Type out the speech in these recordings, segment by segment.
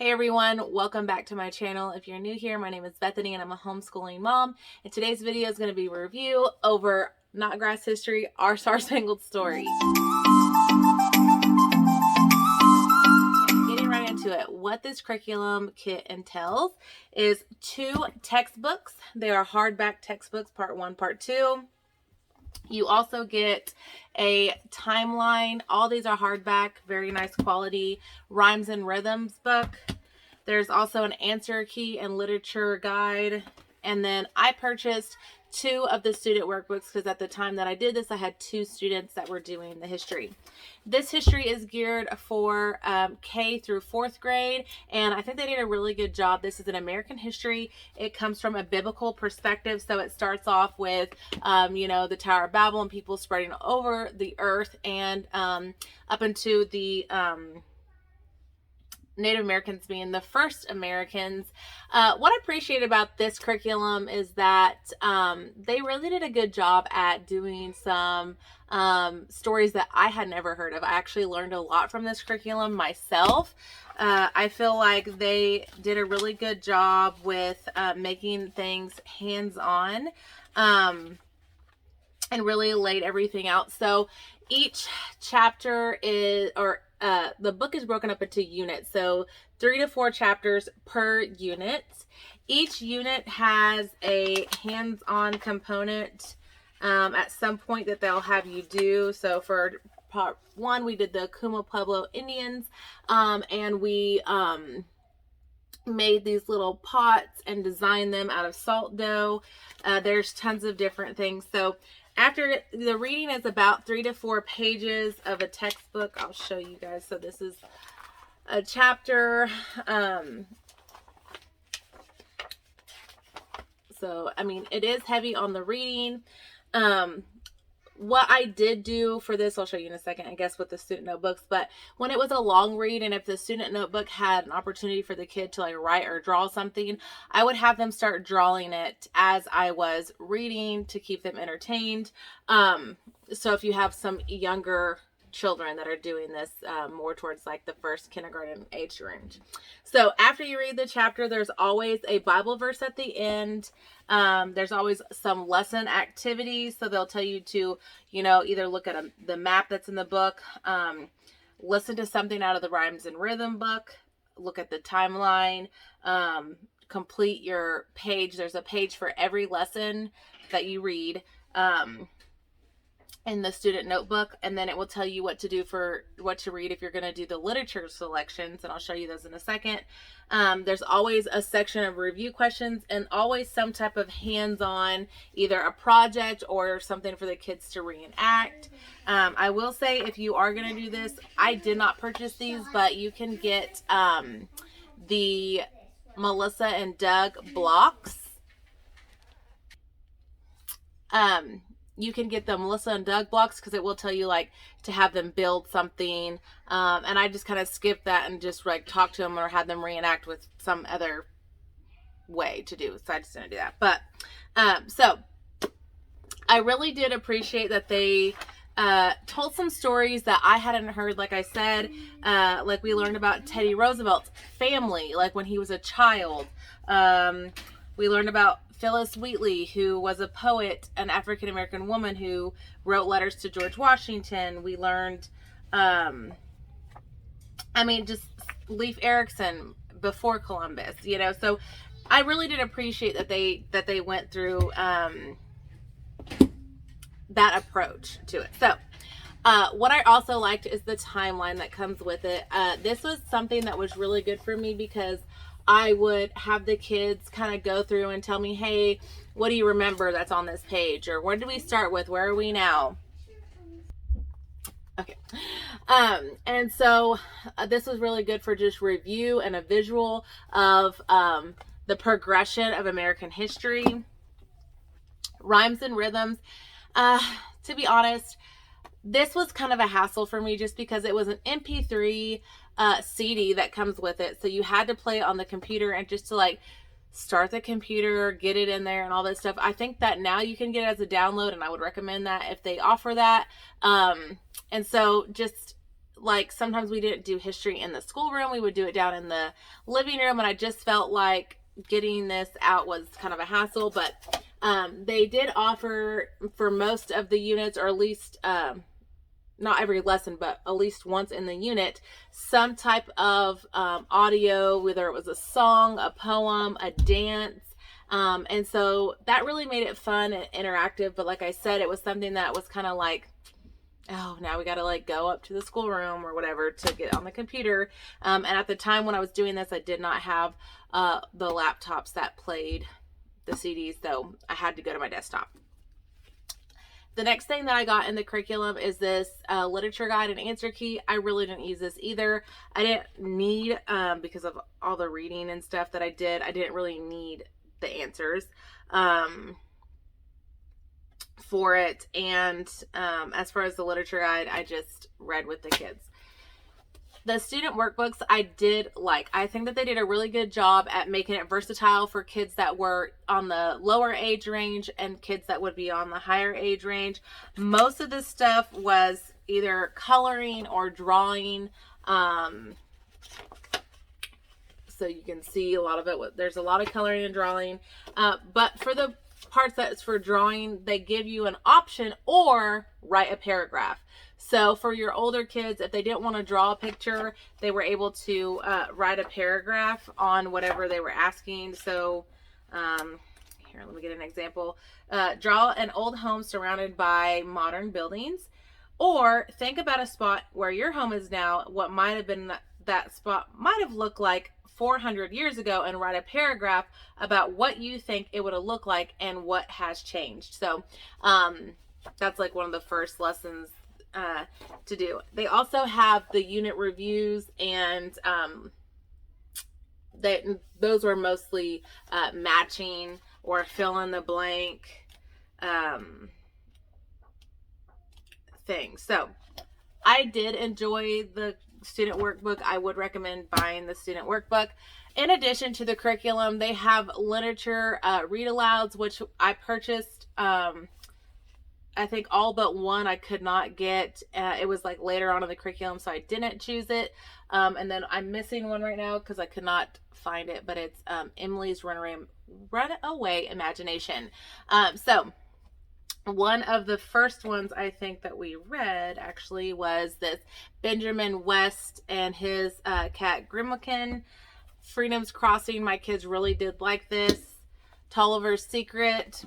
Hey everyone, welcome back to my channel. If you're new here, my name is Bethany and I'm a homeschooling mom. And today's video is going to be a review over Notgrass history, our Spangled story. Getting right into it. What this curriculum kit entails is 2 textbooks. They are hardback textbooks, part 1, part 2. You also get a timeline. All these are hardback, very nice quality rhymes and rhythms book. There's also an answer key and literature guide. And then I purchased 2 of the student workbooks because at the time that I did this, I had 2 students that were doing the history. This history is geared for K through 4th grade, and I think they did a really good job. This is an American history. It comes from a biblical perspective, so it starts off with, the Tower of Babel and people spreading over the earth and up into the Native Americans being the first Americans. What I appreciate about this curriculum is that they really did a good job at doing some stories that I had never heard of. I actually learned a lot from this curriculum myself. I feel like they did a really good job with making things hands-on and really laid everything out. So each chapter is, the book is broken up into units, so 3 to 4 chapters per unit. Each unit has a hands-on component at some point that they'll have you do. So for part 1, we did the Kuma Pueblo Indians, and we made these little pots and designed them out of salt dough. There's tons of different things. So after the reading is about 3 to 4 pages of a textbook. I'll show you guys. So this is a chapter. So, I mean, it is heavy on the reading. What I did do for this, I'll show you in a second, I guess, with the student notebooks. But when it was a long read, and if the student notebook had an opportunity for the kid to like write or draw something, I would have them start drawing it as I was reading to keep them entertained. So if you have some younger children that are doing this more towards like the first kindergarten age range. So after you read the chapter, there's always a Bible verse at the end. There's always some lesson activities. So they'll tell you to, either look at the map that's in the book, listen to something out of the rhymes and rhythm book, look at the timeline, complete your page. There's a page for every lesson that you read. In the student notebook, and then it will tell you what to do for what to read if you're going to do the literature selections, and I'll show you those in a second. There's always a section of review questions and always some type of hands-on, either a project or something for the kids to reenact. I will say, if you are going to do this, I did not purchase these, but you can get the Melissa and Doug blocks. You can get the Melissa and Doug blocks because it will tell you like to have them build something. And I just kind of skipped that and just like talk to them or had them reenact with some other way to do. So I just didn't do that. But so I really did appreciate that they told some stories that I hadn't heard. Like I said, like we learned about Teddy Roosevelt's family, like when he was a child. We learned about Phyllis Wheatley, who was a poet, an African-American woman who wrote letters to George Washington. We learned, just Leif Erikson before Columbus, so I really did appreciate that they went through, that approach to it. So, what I also liked is the timeline that comes with it. This was something that was really good for me because I would have the kids kind of go through and tell me, hey, what do you remember that's on this page? Or where did we start with? Where are we now? Okay. And so this was really good for just review and a visual of the progression of American history. Rhymes and rhythms. To be honest, this was kind of a hassle for me just because it was an MP3 CD that comes with it. So you had to play it on the computer, and just to like start the computer, get it in there and all that stuff. I think that now you can get it as a download, and I would recommend that if they offer that. And so just like sometimes we didn't do history in the schoolroom, we would do it down in the living room, and I just felt like getting this out was kind of a hassle. But they did offer for most of the units, or at least not every lesson, but at least once in the unit, some type of audio, whether it was a song, a poem, a dance. And so that really made it fun and interactive. But like I said, it was something that was kind of like, oh, now we got to like go up to the schoolroom or whatever to get on the computer. And at the time when I was doing this, I did not have the laptops that played the CDs, so I had to go to my desktop. The next thing that I got in the curriculum is this literature guide and answer key. I really didn't use this either. I didn't need, because of all the reading and stuff that I did, I didn't really need the answers for it. And as far as the literature guide, I just read with the kids. The student workbooks I did like. I think that they did a really good job at making it versatile for kids that were on the lower age range and kids that would be on the higher age range. Most of this stuff was either coloring or drawing. So you can see a lot of it. There's a lot of coloring and drawing. But for the parts that's for drawing, they give you an option or write a paragraph. So for your older kids, if they didn't want to draw a picture, they were able to write a paragraph on whatever they were asking. So here, let me get an example. Draw an old home surrounded by modern buildings, or think about a spot where your home is now, what might have been that spot might have looked like 400 years ago, and write a paragraph about what you think it would have looked like and what has changed. So that's like one of the first lessons to do. They also have the unit reviews, and those were mostly matching or fill in the blank things. So I did enjoy the student workbook. I would recommend buying the student workbook. In addition to the curriculum, they have literature read alouds, which I purchased. I think all but one I could not get. It was like later on in the curriculum, so I didn't choose it. And then I'm missing one right now because I could not find it, but it's Emily's Runaway Imagination. So one of the first ones I think that we read actually was this Benjamin West and his cat Grimmkin. Freedom's Crossing. My kids really did like this. Tolliver's Secret,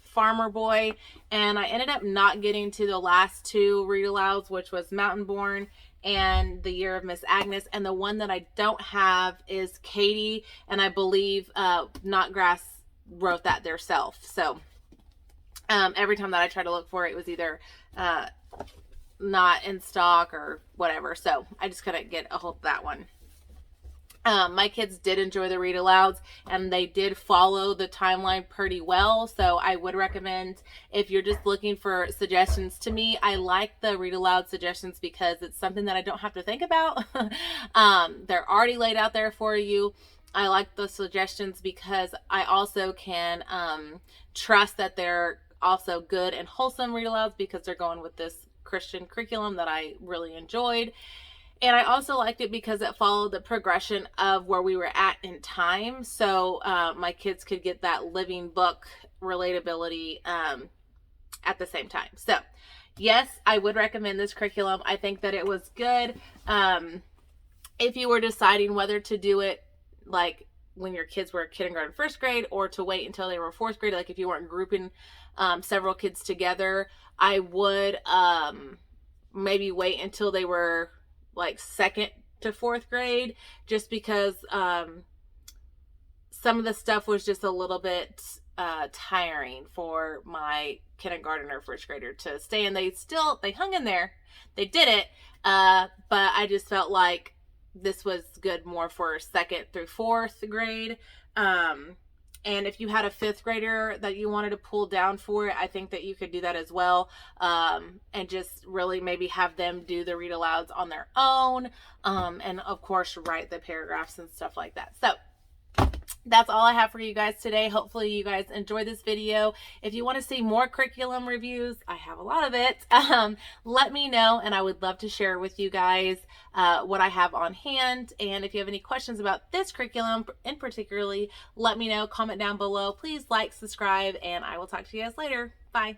Farmer Boy, and I ended up not getting to the last two read alouds, which was Mountain Born and The Year of Miss Agnes. And the one that I don't have is Katie, and I believe Notgrass wrote that theirself. So every time that I tried to look for it, it was either not in stock or whatever. So I just couldn't get a hold of that one. My kids did enjoy the read alouds, and they did follow the timeline pretty well. So I would recommend, if you're just looking for suggestions. To me, I like the read aloud suggestions because it's something that I don't have to think about. They're already laid out there for you. I like the suggestions because I also can trust that they're also good and wholesome read alouds because they're going with this Christian curriculum that I really enjoyed. And I also liked it because it followed the progression of where we were at in time. So my kids could get that living book relatability at the same time. So yes, I would recommend this curriculum. I think that it was good. If you were deciding whether to do it like when your kids were kindergarten, first grade, or to wait until they were fourth grade, like if you weren't grouping several kids together, I would maybe wait until they were like second to fourth grade, just because some of the stuff was just a little bit tiring for my kindergarten or first grader to stay. And they hung in there, they did it, but I just felt like this was good more for second through fourth grade. And if you had a fifth grader that you wanted to pull down for it, I think that you could do that as well. And just really maybe have them do the read alouds on their own. And of course, write the paragraphs and stuff like that. So That's all I have for you guys today. Hopefully you guys enjoyed this video. If you want to see more curriculum reviews, I have a lot of it. Let me know, and I would love to share with you guys what I have on hand. And if you have any questions about this curriculum in particularly, let me know. Comment down below. Please like, subscribe, and I will talk to you guys later. Bye.